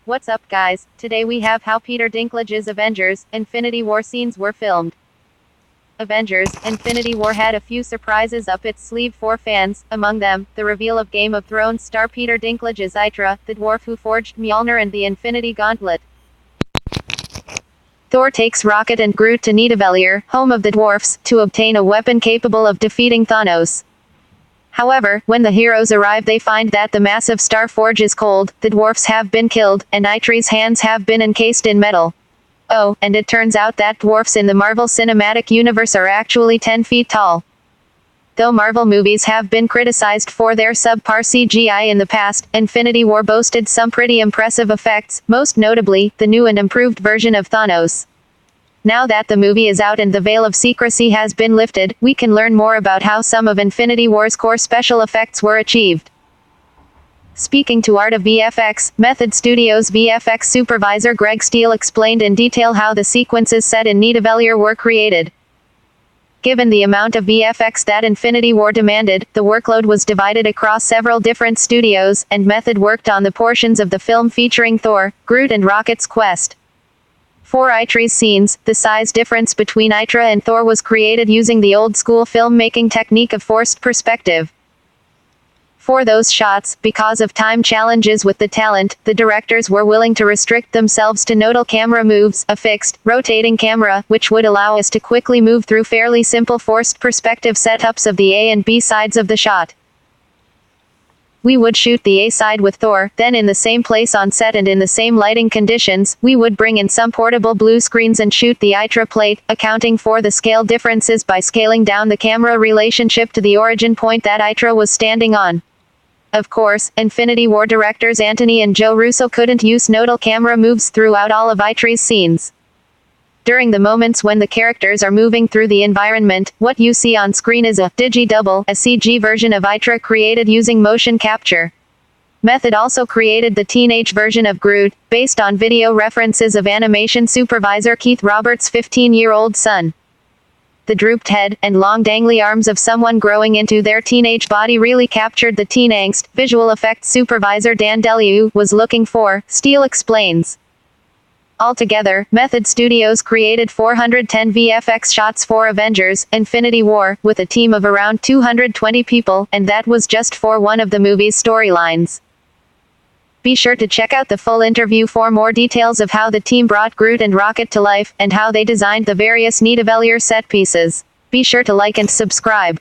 What's up, guys? Today we have how Peter Dinklage's Avengers: Infinity War scenes were filmed. Avengers: Infinity War had a few surprises up its sleeve for fans, among them, the reveal of Game of Thrones star Peter Dinklage as Hydra, the dwarf who forged Mjolnir and the Infinity Gauntlet. Thor takes Rocket and Groot to Nidavellir, home of the dwarfs, to obtain a weapon capable of defeating Thanos. However, when the heroes arrive they find that the massive star forge is cold, the dwarfs have been killed, and Eitri's hands have been encased in metal. Oh, and it turns out that dwarfs in the Marvel Cinematic Universe are actually 10 feet tall. Though Marvel movies have been criticized for their subpar CGI in the past, Infinity War boasted some pretty impressive effects, most notably, the new and improved version of Thanos. Now that the movie is out and the veil of secrecy has been lifted, we can learn more about how some of Infinity War's core special effects were achieved. Speaking to Art of VFX, Method Studios VFX supervisor Greg Steele explained in detail how the sequences set in Nidavellir were created. Given the amount of VFX that Infinity War demanded, the workload was divided across several different studios, and Method worked on the portions of the film featuring Thor, Groot and Rocket's quest. For Eitri's scenes, the size difference between Hydra and Thor was created using the old-school filmmaking technique of forced perspective. For those shots, because of time challenges with the talent, the directors were willing to restrict themselves to nodal camera moves, a fixed, rotating camera, which would allow us to quickly move through fairly simple forced perspective setups of the A and B sides of the shot. We would shoot the A side with Thor, then in the same place on set and in the same lighting conditions, we would bring in some portable blue screens and shoot the Hydra plate, accounting for the scale differences by scaling down the camera relationship to the origin point that Hydra was standing on. Of course, Infinity War directors Anthony and Joe Russo couldn't use nodal camera moves throughout all of Eitri's scenes. During the moments when the characters are moving through the environment, what you see on screen is a digi-double, a CG version of Hydra created using motion capture. Method also created the teenage version of Groot, based on video references of animation supervisor Keith Roberts' 15-year-old son. The drooped head and long dangly arms of someone growing into their teenage body really captured the teen angst visual effects supervisor Dan Deliu was looking for, Steele explains. Altogether, Method Studios created 410 VFX shots for Avengers: Infinity War, with a team of around 220 people, and that was just for one of the movie's storylines. Be sure to check out the full interview for more details of how the team brought Groot and Rocket to life, and how they designed the various Nidavellir set pieces. Be sure to like and subscribe.